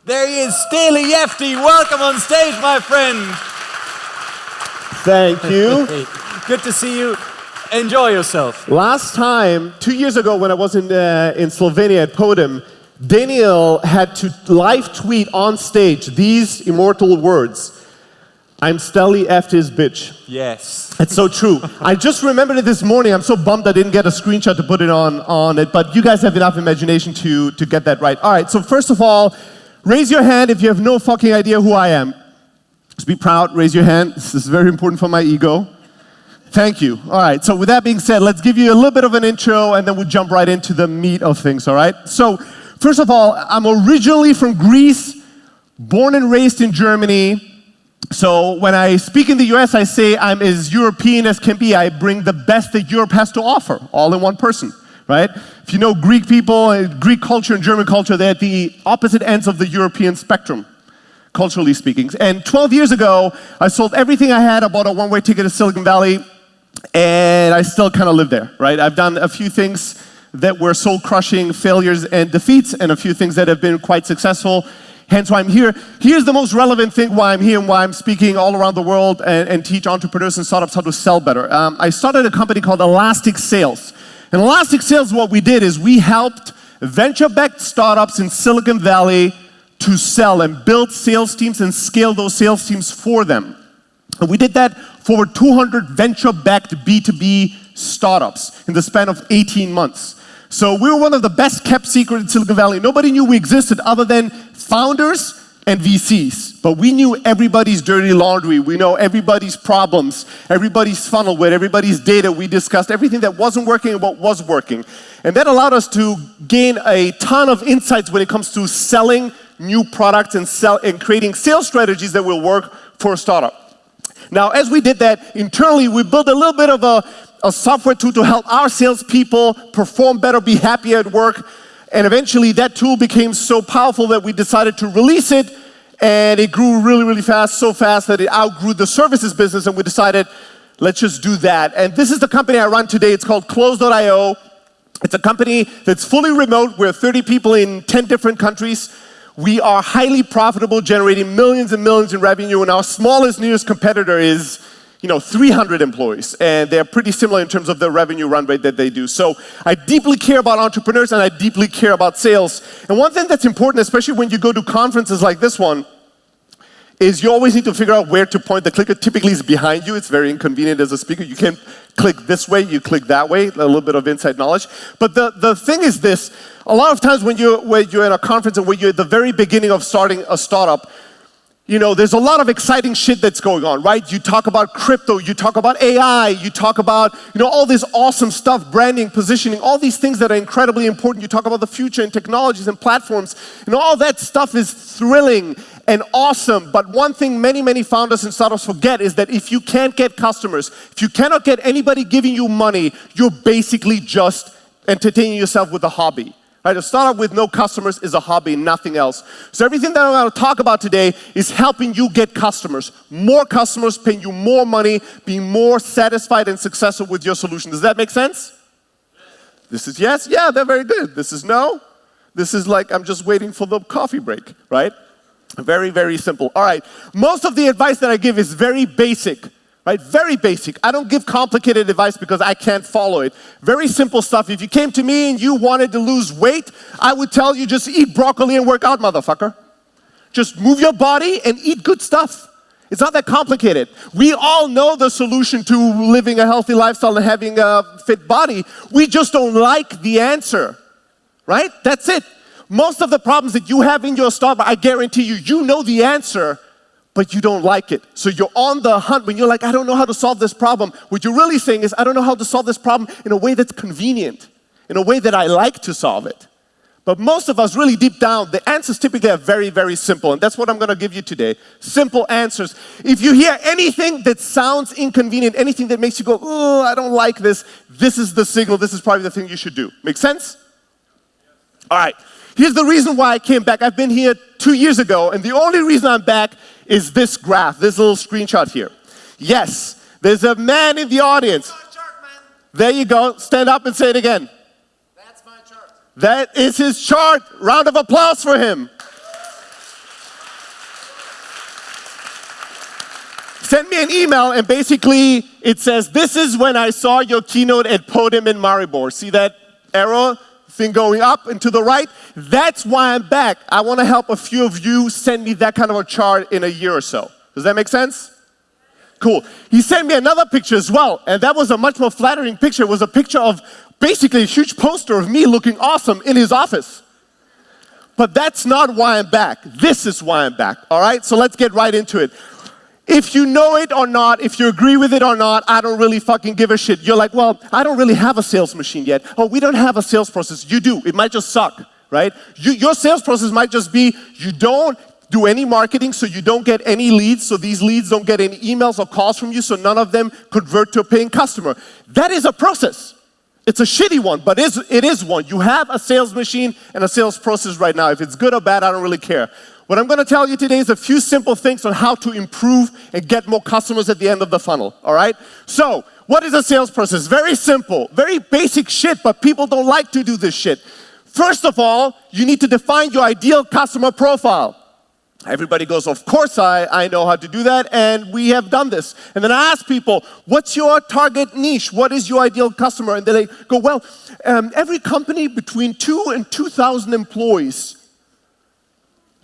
There he is, Steli Efti. Welcome on stage, my friend. Thank you. Good to see you. Enjoy yourself. Last time, 2 years ago when I was in Slovenia at PODIM, Daniel had to live tweet on stage these immortal words. I'm Steli Efti's bitch. Yes. It's so true. I just remembered it this morning. I'm so bummed I didn't get a screenshot to put it on it, but you guys have enough imagination to get that right. All right, so first of all, raise your hand if you have no fucking idea who I am. Just be proud, raise your hand. This is very important for my ego. Thank you. All right, so with that being said, let's give you a little bit of an intro and then we'll jump right into the meat of things, all right? So, first of all, I'm originally from Greece, born and raised in Germany. So when I speak in the US, I say I'm as European as can be. I bring the best that Europe has to offer, all in one person, right? If you know Greek people, Greek culture and German culture, they're at the opposite ends of the European spectrum, culturally speaking. And 12 years ago, I sold everything I had, I bought a one-way ticket to Silicon Valley, and I still kind of live there, right? I've done a few things that were soul-crushing failures and defeats, and a few things that have been quite successful. Hence why I'm here. Here's the most relevant thing why I'm here and why I'm speaking all around the world and teach entrepreneurs and startups how to sell better. I started a company called Elastic Sales. And Elastic Sales, what we did is we helped venture-backed startups in Silicon Valley to sell and build sales teams and scale those sales teams for them. And we did that for over 200 venture-backed B2B startups in the span of 18 months. So we were one of the best kept secrets in Silicon Valley. Nobody knew we existed other than founders and VCs. But we knew everybody's dirty laundry. We know everybody's problems, everybody's funnel with everybody's data. We discussed everything that wasn't working and what was working. And that allowed us to gain a ton of insights when it comes to selling new products and creating sales strategies that will work for a startup. Now, as we did that, internally, we built a little bit of a software tool to help our salespeople perform better, be happier at work. And eventually, that tool became so powerful that we decided to release it. And it grew really, really fast, so fast that it outgrew the services business. And we decided, let's just do that. And this is the company I run today. It's called Close.io. It's a company that's fully remote. We're 30 people in 10 different countries. We are highly profitable, generating millions and millions in revenue, and our smallest nearest competitor is, 300 employees, and they're pretty similar in terms of the revenue run rate that they do. So I deeply care about entrepreneurs, and I deeply care about sales. And one thing that's important, especially when you go to conferences like this one, is you always need to figure out where to point the clicker. Typically it's behind you. It's very inconvenient as a speaker. You can't click this way, you click that way, a little bit of inside knowledge. But the thing is this, a lot of times when you're in a conference and when you're at the very beginning of starting a startup, there's a lot of exciting shit that's going on, right? You talk about crypto, you talk about AI, you talk about, all this awesome stuff, branding, positioning, all these things that are incredibly important. You talk about the future and technologies and platforms, all that stuff is thrilling and awesome. But one thing many, many founders and startups forget is that if you can't get customers, if you cannot get anybody giving you money, you're basically just entertaining yourself with a hobby. Right, a startup with no customers is a hobby, nothing else. So everything that I'm going to talk about today is helping you get customers. More customers, paying you more money, being more satisfied and successful with your solution. Does that make sense? This is yes? Yeah, they're very good. This is no? This is like I'm just waiting for the coffee break, right? Very, very simple. All right, most of the advice that I give is very basic. Right? Very basic. I don't give complicated advice because I can't follow it. Very simple stuff. If you came to me and you wanted to lose weight, I would tell you just eat broccoli and work out, motherfucker. Just move your body and eat good stuff. It's not that complicated. We all know the solution to living a healthy lifestyle and having a fit body. We just don't like the answer. Right? That's it. Most of the problems that you have in your startup, I guarantee you know the answer, but you don't like it. So you're on the hunt when you're like, I don't know how to solve this problem. What you're really saying is, I don't know how to solve this problem in a way that's convenient, in a way that I like to solve it. But most of us, really deep down, the answers typically are very, very simple. And that's what I'm going to give you today. Simple answers. If you hear anything that sounds inconvenient, anything that makes you go, oh, I don't like this, this is the signal. This is probably the thing you should do. Make sense? All right. Here's the reason why I came back. I've been here 2 years ago, and the only reason I'm back is this graph, this little screenshot here. Yes, there's a man in the audience. There you go. Stand up and say it again. That's my chart. That is his chart. Round of applause for him. Send me an email, and basically it says, this is when I saw your keynote at PODIM in Maribor. See that arrow thing going up and to the right? That's why I'm back. I want to help a few of you send me that kind of a chart in a year or so. Does that make sense? Cool. He sent me another picture as well, and that was a much more flattering picture. It was a picture of basically a huge poster of me looking awesome in his office. But that's not why I'm back. This is why I'm back, all right? So let's get right into it. If you know it or not, if you agree with it or not, I don't really fucking give a shit. You're like, well, I don't really have a sales machine yet. Oh, we don't have a sales process. You do. It might just suck, right? Your sales process might just be you don't do any marketing, so you don't get any leads, so these leads don't get any emails or calls from you, so none of them convert to a paying customer. That is a process. It's a shitty one, but it is one. You have a sales machine and a sales process right now. If it's good or bad, I don't really care. What I'm going to tell you today is a few simple things on how to improve and get more customers at the end of the funnel, all right? So, what is a sales process? Very simple, very basic shit, but people don't like to do this shit. First of all, you need to define your ideal customer profile. Everybody goes, of course I know how to do that, and we have done this. And then I ask people, what's your target niche? What is your ideal customer? And then they go, well, every company between 2 and 2,000 employees.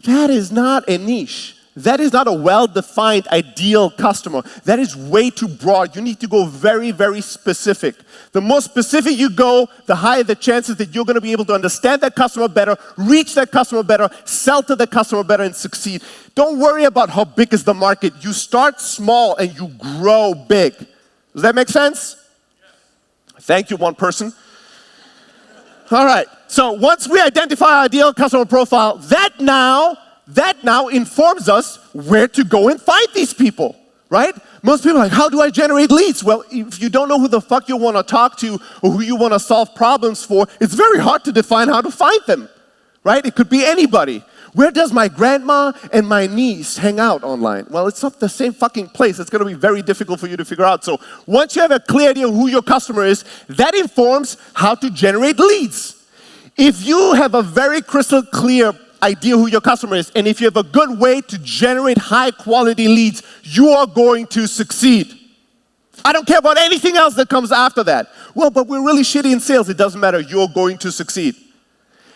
That is not a niche. That is not a well-defined ideal customer. That is way too broad. You need to go very, very specific. The more specific you go, the higher the chances that you're going to be able to understand that customer better, reach that customer better, sell to the customer better, and succeed. Don't worry about how big is the market. You start small and you grow big. Does that make sense? Yes. Thank you, one person. All right. So once we identify our ideal customer profile, that now informs us where to go and find these people, right? Most people are like, how do I generate leads? Well, if you don't know who the fuck you want to talk to or who you want to solve problems for, it's very hard to define how to find them, right? It could be anybody. Where does my grandma and my niece hang out online? Well, it's not the same fucking place. It's going to be very difficult for you to figure out. So once you have a clear idea of who your customer is, that informs how to generate leads. If you have a very crystal clear idea who your customer is, and if you have a good way to generate high quality leads, you are going to succeed. I don't care about anything else that comes after that. Well, but we're really shitty in sales. It doesn't matter. You're going to succeed.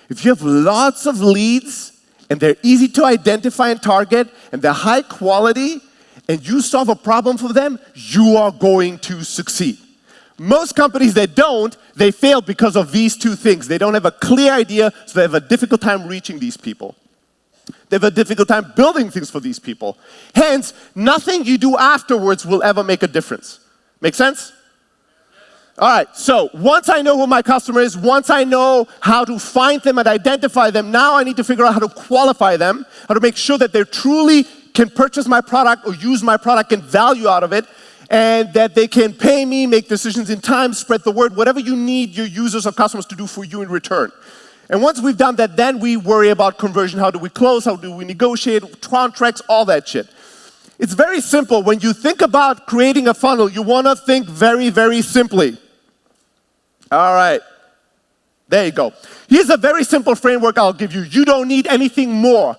If you have lots of leads, and they're easy to identify and target, and they're high quality, and you solve a problem for them, you are going to succeed. Most companies that don't, they fail because of these two things. They don't have a clear idea, so they have a difficult time reaching these people. They have a difficult time building things for these people. Hence, nothing you do afterwards will ever make a difference. Make sense? All right, so once I know who my customer is, once I know how to find them and identify them, now I need to figure out how to qualify them, how to make sure that they truly can purchase my product or use my product and value out of it, and that they can pay me, make decisions in time, spread the word, whatever you need your users or customers to do for you in return. And once we've done that, then we worry about conversion. How do we close? How do we negotiate? Contracts, all that shit. It's very simple. When you think about creating a funnel, you want to think very, very simply. All right. There you go. Here's a very simple framework I'll give you. You don't need anything more.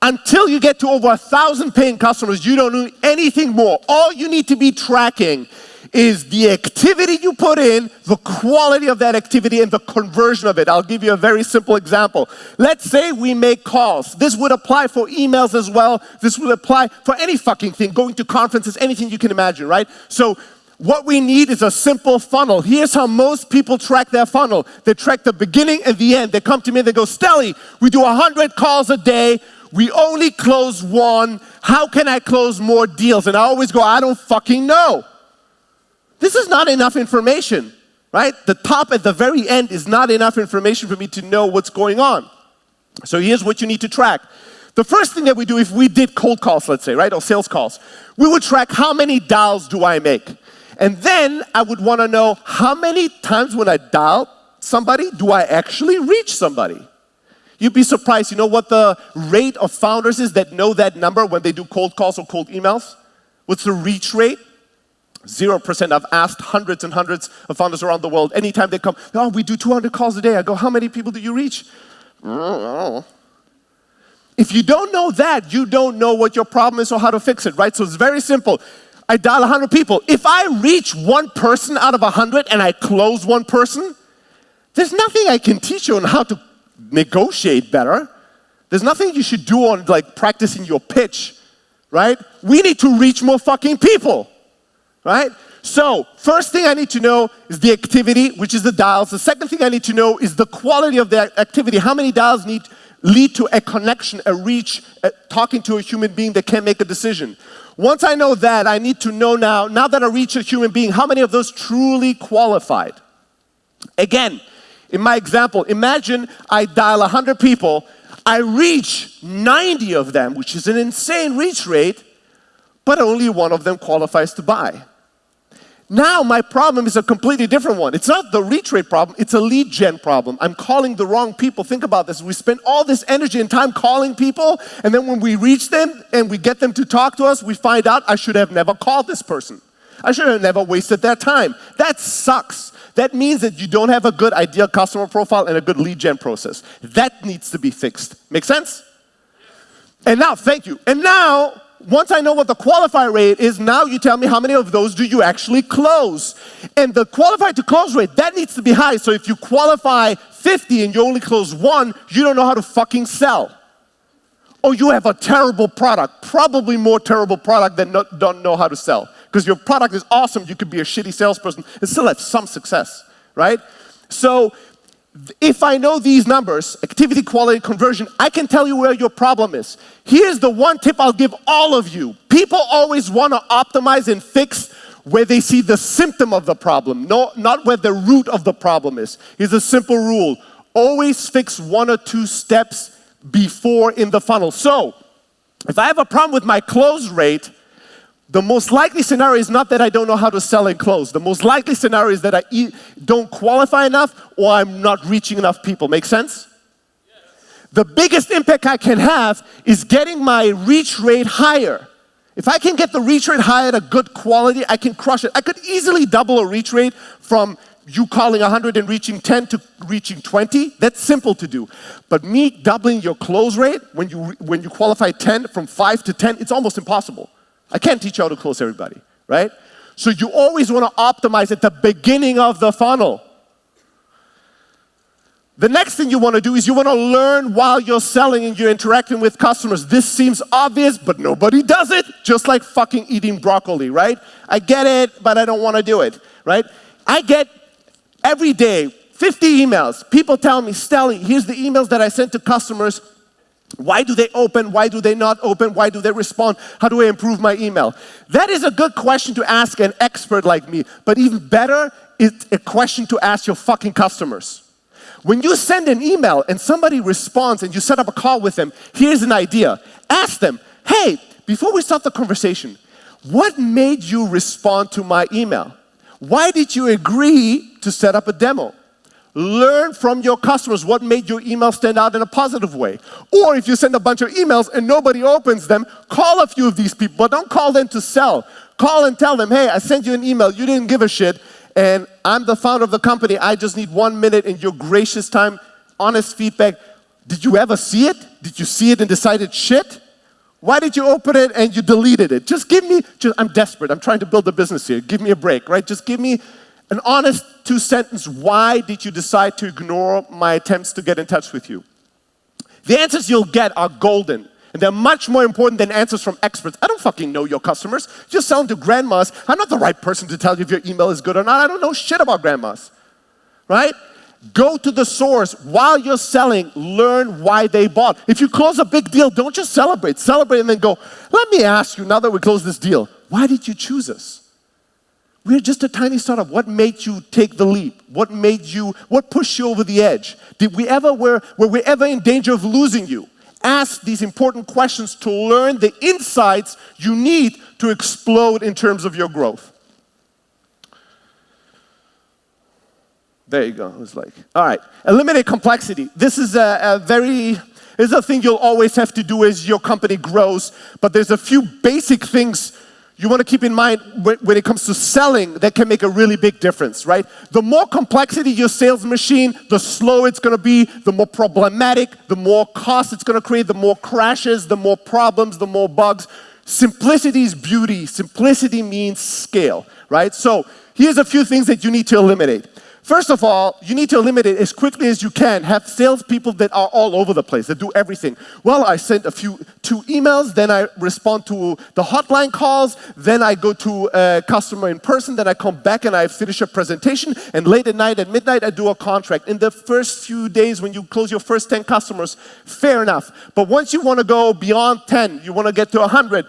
Until you get to over 1,000 paying customers, you don't need anything more. All you need to be tracking is the activity you put in, the quality of that activity, and the conversion of it. I'll give you a very simple example. Let's say we make calls. This would apply for emails as well. This would apply for any fucking thing, going to conferences, anything you can imagine, right? So what we need is a simple funnel. Here's how most people track their funnel. They track the beginning and the end. They come to me and they go, Steli, we do 100 calls a day. We only close one. How can I close more deals? And I always go, I don't fucking know. This is not enough information. right? The top at the very end is not enough information for me to know what's going on. So here's what you need to track. The first thing that we do if we did cold calls, let's say, right, or sales calls, we would track how many dials do I make. And then I would want to know how many times when I dial somebody do I actually reach somebody. You'd be surprised, you know what the rate of founders is that know that number when they do cold calls or cold emails? What's the reach rate? 0%. I've asked hundreds and hundreds of founders around the world. Anytime they come, oh, we do 200 calls a day. I go, how many people do you reach? If you don't know that, you don't know what your problem is or how to fix it, right? So it's very simple. I dial 100 people. If I reach one person out of 100 and I close one person, there's nothing I can teach you on how to negotiate better. There's nothing you should do on like practicing your pitch, right? We need to reach more fucking people, right? So first thing I need to know is the activity, which is the dials. The second thing I need to know is the quality of the activity. How many dials lead to a connection, a reach, talking to a human being that can make a decision. Once I know that, I need to know now that I reach a human being, how many of those truly qualified? Again, in my example, imagine I dial 100 people, I reach 90 of them, which is an insane reach rate, but only one of them qualifies to buy. Now my problem is a completely different one. It's not the reach rate problem, it's a lead gen problem. I'm calling the wrong people. Think about this. We spend all this energy and time calling people, and then when we reach them and we get them to talk to us, we find out I should have never called this person. I should have never wasted their time. That sucks. That means that you don't have a good ideal customer profile and a good lead gen process. That needs to be fixed. Make sense? And now, thank you. And now, once I know what the qualifier rate is, now you tell me how many of those do you actually close. And the qualified to close rate, that needs to be high. So if you qualify 50 and you only close 1, you don't know how to fucking sell. Or you have a terrible product, probably more terrible product than don't know how to sell. Because your product is awesome, you could be a shitty salesperson and still have some success, right? So if I know these numbers, activity, quality, conversion, I can tell you where your problem is. Here's the one tip I'll give all of you. People always want to optimize and fix where they see the symptom of the problem, not where the root of the problem is. Here's a simple rule. Always fix 1 or 2 steps before in the funnel. So, if I have a problem with my close rate, the most likely scenario is not that I don't know how to sell and close. The most likely scenario is that I don't qualify enough or I'm not reaching enough people. Make sense? Yes. The biggest impact I can have is getting my reach rate higher. If I can get the reach rate higher at a good quality, I can crush it. I could easily double a reach rate from you calling 100 and reaching 10 to reaching 20. That's simple to do. But me doubling your close rate when you qualify 10 from 5 to 10, it's almost impossible. I can't teach you how to close everybody, right? So you always want to optimize at the beginning of the funnel. The next thing you want to do is you want to learn while you're selling and you're interacting with customers. This seems obvious, but nobody does it. Just like fucking eating broccoli, right? I get it, but I don't want to do it, right? I get every day 50 emails. People tell me, Steli, here's the emails that I sent to customers. Why do they open? Why do they not open? Why do they respond? How do I improve my email? That is a good question to ask an expert like me, but even better, it's a question to ask your fucking customers. When you send an email and somebody responds and you set up a call with them, here's an idea. Ask them, hey, before we start the conversation, what made you respond to my email? Why did you agree to set up a demo? Learn from your customers what made your email stand out in a positive way. Or if you send a bunch of emails and nobody opens them, call a few of these people, but don't call them to sell. Call and tell them, hey, I sent you an email, you didn't give a shit, and I'm the founder of the company, I just need 1 minute in your gracious time, honest feedback. Did you ever see it? Did you see it and decided shit? Why did you open it and you deleted it? I'm desperate, I'm trying to build a business here, give me a break, right? Just give me an honest 2-sentence, why did you decide to ignore my attempts to get in touch with you? The answers you'll get are golden, and they're much more important than answers from experts. I don't fucking know your customers. You're selling to grandmas. I'm not the right person to tell you if your email is good or not. I don't know shit about grandmas, right? Go to the source. While you're selling, learn why they bought. If you close a big deal, don't just celebrate. Celebrate and then go, let me ask you, now that we closed this deal, why did you choose us? We're just a tiny startup. What made you take the leap? What made you, what pushed you over the edge? Were we ever in danger of losing you? Ask these important questions to learn the insights you need to explode in terms of your growth. There you go. It was like, all right. Eliminate complexity. This is this is a thing you'll always have to do as your company grows, but there's a few basic things you want to keep in mind when it comes to selling that can make a really big difference, right? The more complexity your sales machine, the slower it's going to be, the more problematic, the more cost it's going to create, the more crashes, the more problems, the more bugs. Simplicity is beauty. Simplicity means scale, right? So here's a few things that you need to eliminate. First of all, you need to eliminate as quickly as you can. Have salespeople that are all over the place, that do everything. Well, I sent two emails, then I respond to the hotline calls, then I go to a customer in person, then I come back and I finish a presentation, and late at night, at midnight, I do a contract. In the first few days when you close your first 10 customers, fair enough. But once you want to go beyond 10, you want to get to 100,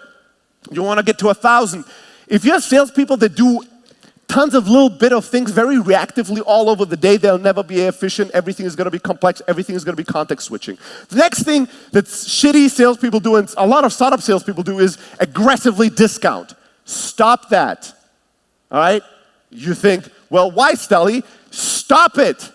you want to get to 1,000. If you have salespeople that do tons of little bit of things very reactively all over the day, they'll never be efficient. Everything is going to be complex. Everything is going to be context switching. The next thing that shitty salespeople do, and a lot of startup salespeople do, is aggressively discount. Stop that. All right? You think, well, why, Steli? Stop it.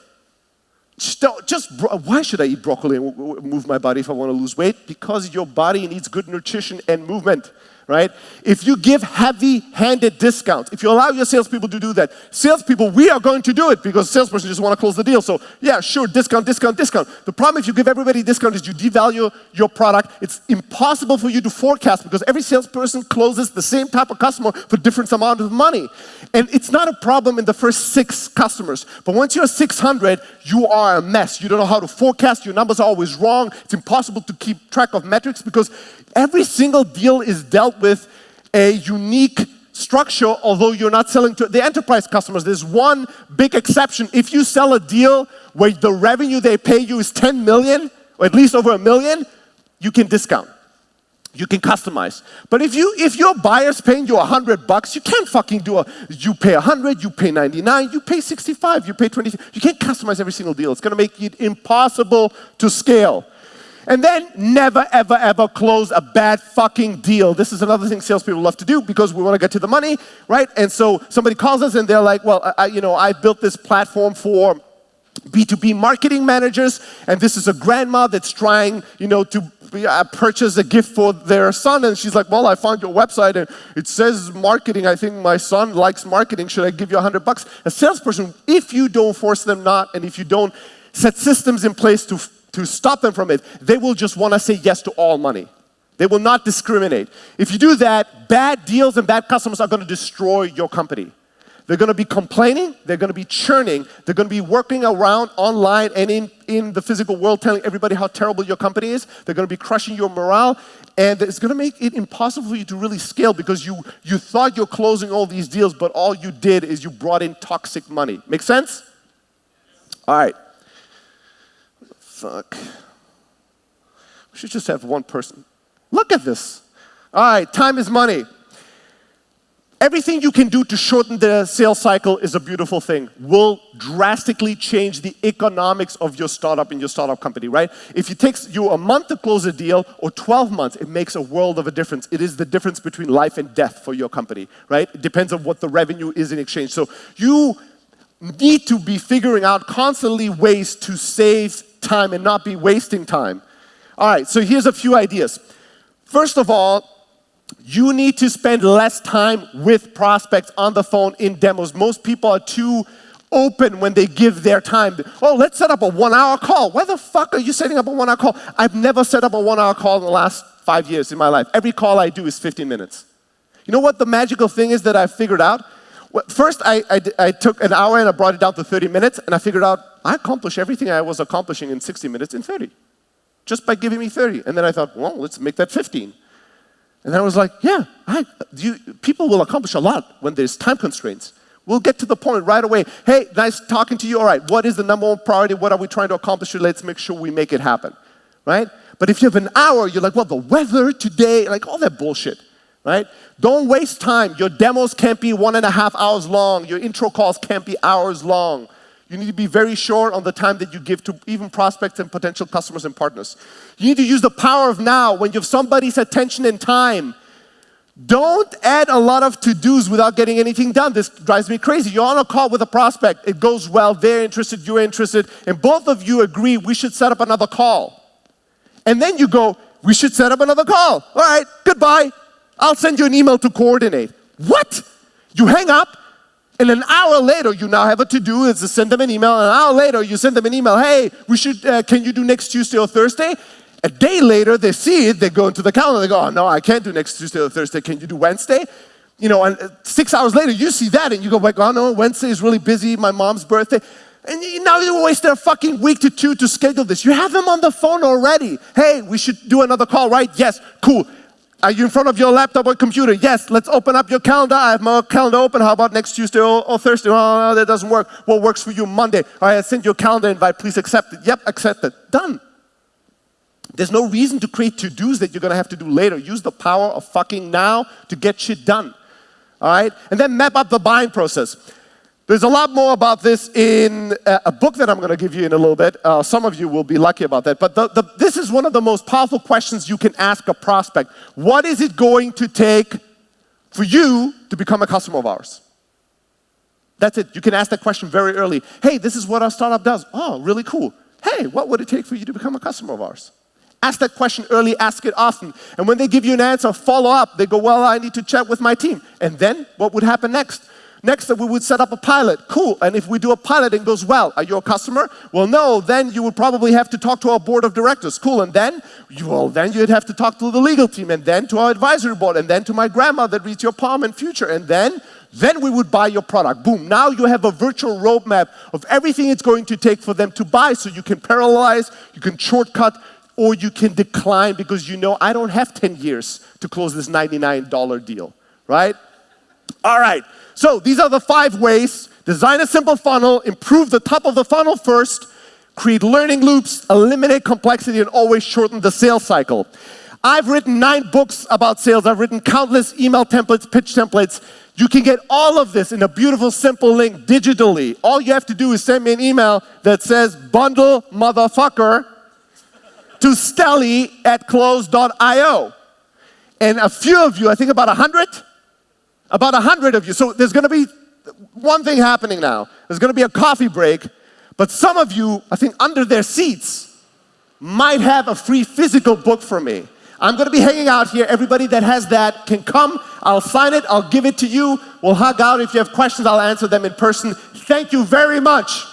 Why should I eat broccoli and move my body if I want to lose weight? Because your body needs good nutrition and movement. Right? If you give heavy-handed discounts, if you allow your salespeople to do that, salespeople, we are going to do it because salesperson just want to close the deal. So yeah, sure, discount, discount, discount. The problem if you give everybody discount is you devalue your product. It's impossible for you to forecast because every salesperson closes the same type of customer for different amount of money. And it's not a problem in the first 6 customers. But once you're 600, you are a mess. You don't know how to forecast. Your numbers are always wrong. It's impossible to keep track of metrics because every single deal is dealt with a unique structure, although you're not selling to the enterprise customers. There's one big exception. If you sell a deal where the revenue they pay you is 10 million, or at least over $1 million, you can discount. You can customize. But if your buyer's paying you $100, you can't fucking you pay 100, you pay 99, you pay 65, you pay 20. You can't customize every single deal. It's going to make it impossible to scale. And then never, ever, ever close a bad fucking deal. This is another thing salespeople love to do because we want to get to the money, right? And so somebody calls us and they're like, well, I built this platform for B2B marketing managers, and this is a grandma that's trying, to purchase a gift for their son, and she's like, well, I found your website and it says marketing. I think my son likes marketing. Should I give you $100? A salesperson, if you don't force them not, and if you don't set systems in place to stop them from it, they will just want to say yes to all money. They will not discriminate. If you do that, bad deals and bad customers are going to destroy your company. They're going to be complaining, they're going to be churning, they're going to be working around online and in the physical world telling everybody how terrible your company is. They're going to be crushing your morale, and it's going to make it impossible for you to really scale because you thought you're closing all these deals, but all you did is you brought in toxic money. Make sense? All right. Fuck. We should just have one person. Look at this. All right, time is money. Everything you can do to shorten the sales cycle is a beautiful thing. Will drastically change the economics of your startup and your startup company, right? If it takes you a month to close a deal or 12 months, it makes a world of a difference. It is the difference between life and death for your company, right? It depends on what the revenue is in exchange. So you need to be figuring out constantly ways to save time and not be wasting time. All right, so here's a few ideas. First of all, you need to spend less time with prospects on the phone in demos. Most people are too open when they give their time. Oh, let's set up a 1-hour call. Why the fuck are you setting up a 1-hour call? I've never set up a 1-hour call in the last 5 years in my life. Every call I do is 15 minutes. You know what the magical thing is that I figured out? First, I took an hour and I brought it down to 30 minutes, and I figured out I accomplished everything I was accomplishing in 60 minutes in 30, just by giving me 30. And then I thought, well, let's make that 15. And then I was like, yeah, people will accomplish a lot when there's time constraints. We'll get to the point right away. Hey, nice talking to you. All right, what is the number one priority? What are we trying to accomplish? Let's make sure we make it happen, right? But if you have an hour, you're like, well, the weather today, like all that bullshit. Right? Don't waste time. Your demos can't be 1.5 hours long. Your intro calls can't be hours long. You need to be very short on the time that you give to even prospects and potential customers and partners. You need to use the power of now when you have somebody's attention and time. Don't add a lot of to-dos without getting anything done. This drives me crazy. You're on a call with a prospect. It goes well. They're interested. You're interested. And both of you agree we should set up another call. And then you go, we should set up another call. All right, goodbye. I'll send you an email to coordinate. What? You hang up, and an hour later, you now have a to-do is to send them an email. An hour later, you send them an email. Hey, can you do next Tuesday or Thursday? A day later, they see it, they go into the calendar, they go, oh no, I can't do next Tuesday or Thursday, can you do Wednesday? You know, and 6 hours later, you see that and you go like, oh no, Wednesday is really busy, my mom's birthday. And now you wasted a fucking week to two to schedule this. You have them on the phone already. Hey, we should do another call, right? Yes, cool. Are you in front of your laptop or computer? Yes, let's open up your calendar. I have my calendar open. How about next Tuesday or Thursday? Oh, no, that doesn't work. What works for you? Monday. All right, I sent you a calendar invite. Please accept it. Yep, accept it. Done. There's no reason to create to-dos that you're going to have to do later. Use the power of fucking now to get shit done. All right? And then map up the buying process. There's a lot more about this in a book that I'm going to give you in a little bit. Some of you will be lucky about that. But this is one of the most powerful questions you can ask a prospect. What is it going to take for you to become a customer of ours? That's it. You can ask that question very early. Hey, this is what our startup does. Oh, really cool. Hey, what would it take for you to become a customer of ours? Ask that question early, ask it often. And when they give you an answer, follow up. They go, well, I need to chat with my team. And then what would happen next? Next, we would set up a pilot. Cool. And if we do a pilot and it goes well, are you a customer? Well, no. Then you would probably have to talk to our board of directors. Cool. And then, then you'd have to talk to the legal team, and then to our advisory board, and then to my grandma that reads your palm and future. And then we would buy your product. Boom. Now you have a virtual roadmap of everything it's going to take for them to buy, so you can parallelize, you can shortcut, or you can decline because you know I don't have 10 years to close this $99 deal, right? All right, so these are the 5 ways. Design a simple funnel, improve the top of the funnel first, create learning loops, eliminate complexity, and always shorten the sales cycle. I've written 9 books about sales. I've written countless email templates, pitch templates. You can get all of this in a beautiful, simple link digitally. All you have to do is send me an email that says, bundle motherfucker, to Steli@close.io. And a few of you, I think about 100 of you. So there's going to be one thing happening now. There's going to be a coffee break, but some of you, I think under their seats, might have a free physical book from me. I'm going to be hanging out here. Everybody that has that can come. I'll sign it. I'll give it to you. We'll hug out. If you have questions, I'll answer them in person. Thank you very much.